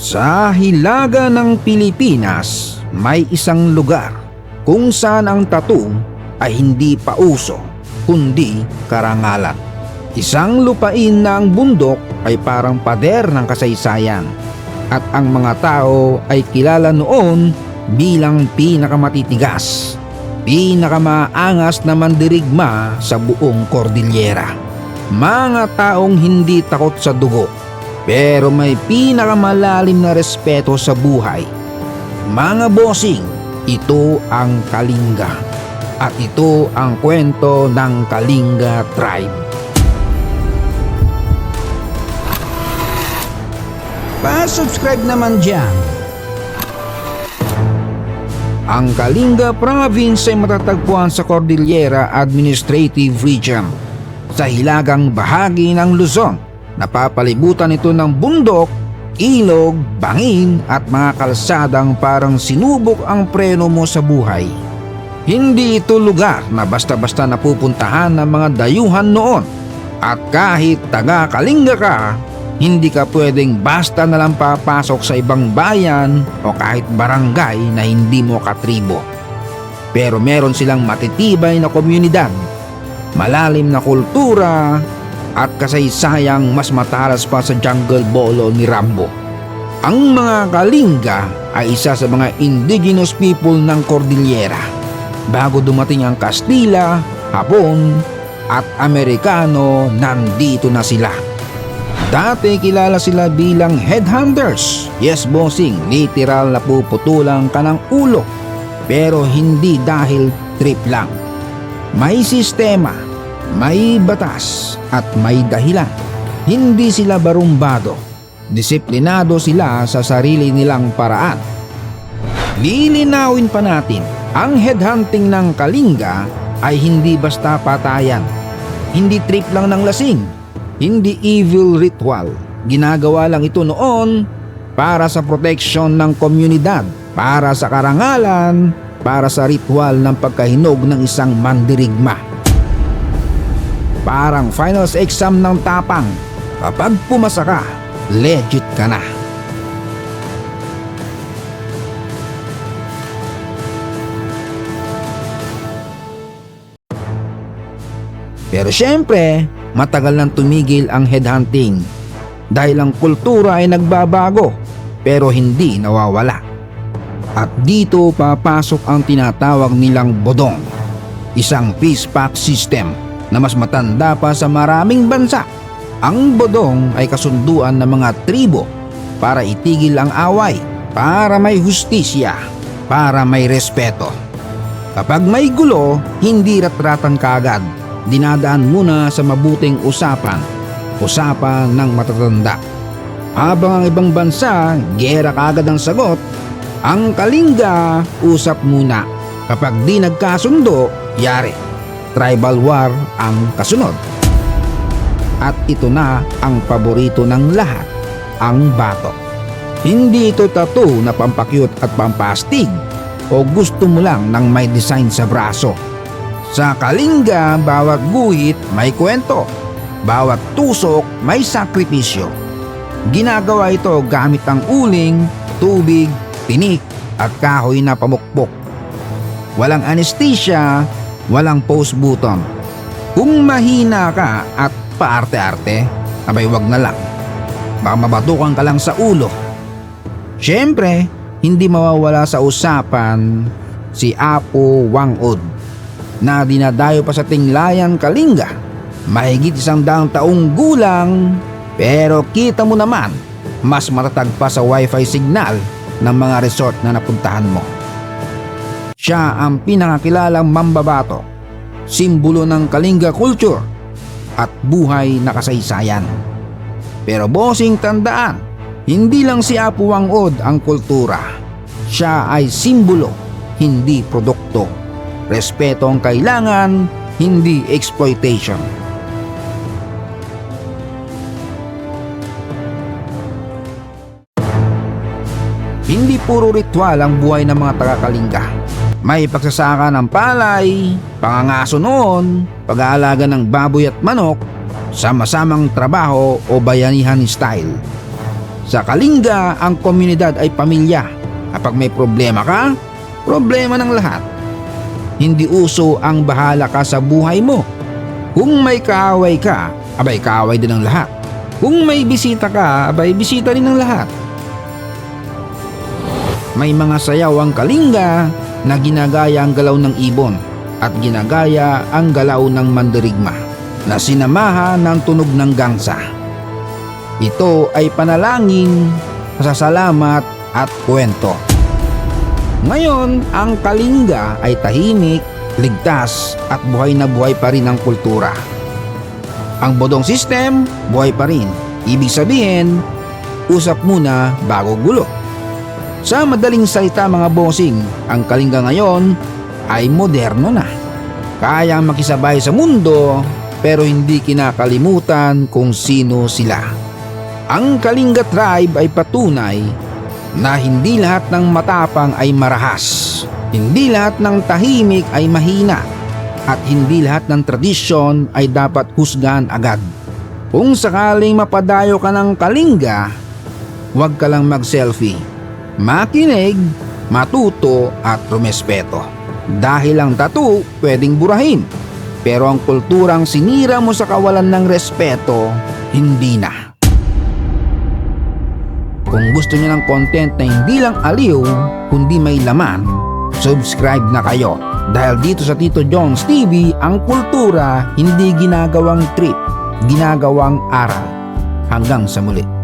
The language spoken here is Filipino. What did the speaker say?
Sa hilaga ng Pilipinas, may isang lugar kung saan ang tattoo ay hindi pa uso, kundi karangalan. Isang lupain na ang bundok ay parang pader ng kasaysayan at ang mga tao ay kilala noon bilang pinakamatitigas, pinakamaangas na mandirigma sa buong Cordillera. Mga taong hindi takot sa dugo, pero may pinakamalalim na respeto sa buhay. Mga bossing, ito ang Kalinga. At ito ang kwento ng Kalinga Tribe. Pa-subscribe naman dyan. Ang Kalinga Province ay matatagpuan sa Cordillera Administrative Region, sa hilagang bahagi ng Luzon. Napapalibutan ito ng bundok, ilog, bangin at mga kalsadang parang sinubok ang preno mo sa buhay. Hindi ito lugar na basta-basta napupuntahan ng mga dayuhan noon. At kahit taga Kalinga ka, hindi ka pwedeng basta na lang papasok sa ibang bayan o kahit barangay na hindi mo katribo. Pero meron silang matitibay na komunidad, malalim na kultura at kasaysayang mas matalas pa sa jungle bolo ni Rambo. Ang mga Kalinga ay isa sa mga indigenous people ng Cordillera. Bago dumating ang Kastila, Hapon at Amerikano, nandito na sila. Dati kilala sila bilang headhunters. Yes bossing, literal na puputulang ka ng ulo. Pero hindi dahil trip lang. May sistema, may batas at may dahilan. Hindi sila barumbado. Disiplinado sila sa sarili nilang paraan. Lilinawin pa natin, ang headhunting ng Kalinga ay hindi basta patayan. Hindi trip lang ng lasing. Hindi evil ritual. Ginagawa lang ito noon para sa proteksyon ng komunidad, para sa karangalan, para sa ritual ng pagkahinog ng isang mandirigma. Parang finals exam ng tapang. Kapag pumasa ka, legit ka na. Pero syempre, matagal nang tumigil ang headhunting dahil ang kultura ay nagbabago pero hindi nawawala. At dito papasok ang tinatawag nilang bodong, isang peace pact system na mas matanda pa sa maraming bansa. Ang bodong ay kasunduan ng mga tribo para itigil ang away, para may hustisya, para may respeto. Kapag may gulo, hindi ratratan kaagad. Dinadaan muna sa mabuting usapan ng matatanda. Habang ang ibang bansa, gera kaagad ang sagot, ang Kalinga, usap muna. Kapag di nagkasundo, yari. Tribal war ang kasunod. At ito na ang paborito ng lahat, ang batok. Hindi ito tattoo na pampakyut at pampastig o gusto mo lang ng may design sa braso. Sa Kalinga, bawat guhit may kwento. Bawat tusok may sakripisyo. Ginagawa ito gamit ang uling, tubig, tinik at kahoy na pamukpok. Walang anesthesia, walang pause button. Kung mahina ka at paarte-arte, abay wag na lang. Baka mabatukan ka lang sa ulo. Siyempre, hindi mawawala sa usapan si Apo Wang-od na dinadayo pa sa Tinglayan, Kalinga. Mahigit 100 taong gulang, pero kita mo naman, mas matatag pa sa wifi signal ng mga resort na napuntahan mo. Siya ang pinakakilalang mambabato, simbolo ng Kalinga culture at buhay na kasaysayan. Pero bossing, tandaan, hindi lang si Apo Wang-od ang kultura. Siya ay simbolo, hindi produkto. Respeto ang kailangan, hindi exploitation. Hindi puro ritual ang buhay ng mga taga-Kalinga. May pagsasaka ng palay, pangangaso noon, pag-aalaga ng baboy at manok, sama-samang trabaho o bayanihan style. Sa Kalinga, ang komunidad ay pamilya. Kapag may problema ka, problema ng lahat. Hindi uso ang bahala ka sa buhay mo. Kung may kaaway ka, abay kaaway din ng lahat. Kung may bisita ka, abay bisita rin ng lahat. May mga sayaw ang Kalinga na ginagaya ang galaw ng ibon at ginagaya ang galaw ng mandirigma na sinamahan ng tunog ng gangsa. Ito ay panalangin, pasasalamat at kwento. Ngayon, ang Kalinga ay tahimik, ligtas at buhay na buhay pa rin ang kultura. Ang bodong system, buhay pa rin. Ibig sabihin, usap muna bago gulo. Sa madaling salita mga bossing, ang Kalinga ngayon ay moderno na. Kayang makisabay sa mundo pero hindi kinakalimutan kung sino sila. Ang Kalinga tribe ay patunay na hindi lahat ng matapang ay marahas. Hindi lahat ng tahimik ay mahina. At hindi lahat ng tradisyon ay dapat husgahan agad. Kung sakaling mapadayo ka ng Kalinga, huwag ka lang mag-selfie. Makinig, matuto at rumespeto. Dahil ang tattoo pwedeng burahin. Pero ang kulturang sinira mo sa kawalan ng respeto, hindi na. Kung gusto niyo ng content na hindi lang aliw, kundi may laman, subscribe na kayo. Dahil dito sa Tito Jones TV, ang kultura hindi ginagawang trip, ginagawang aral. Hanggang sa muli.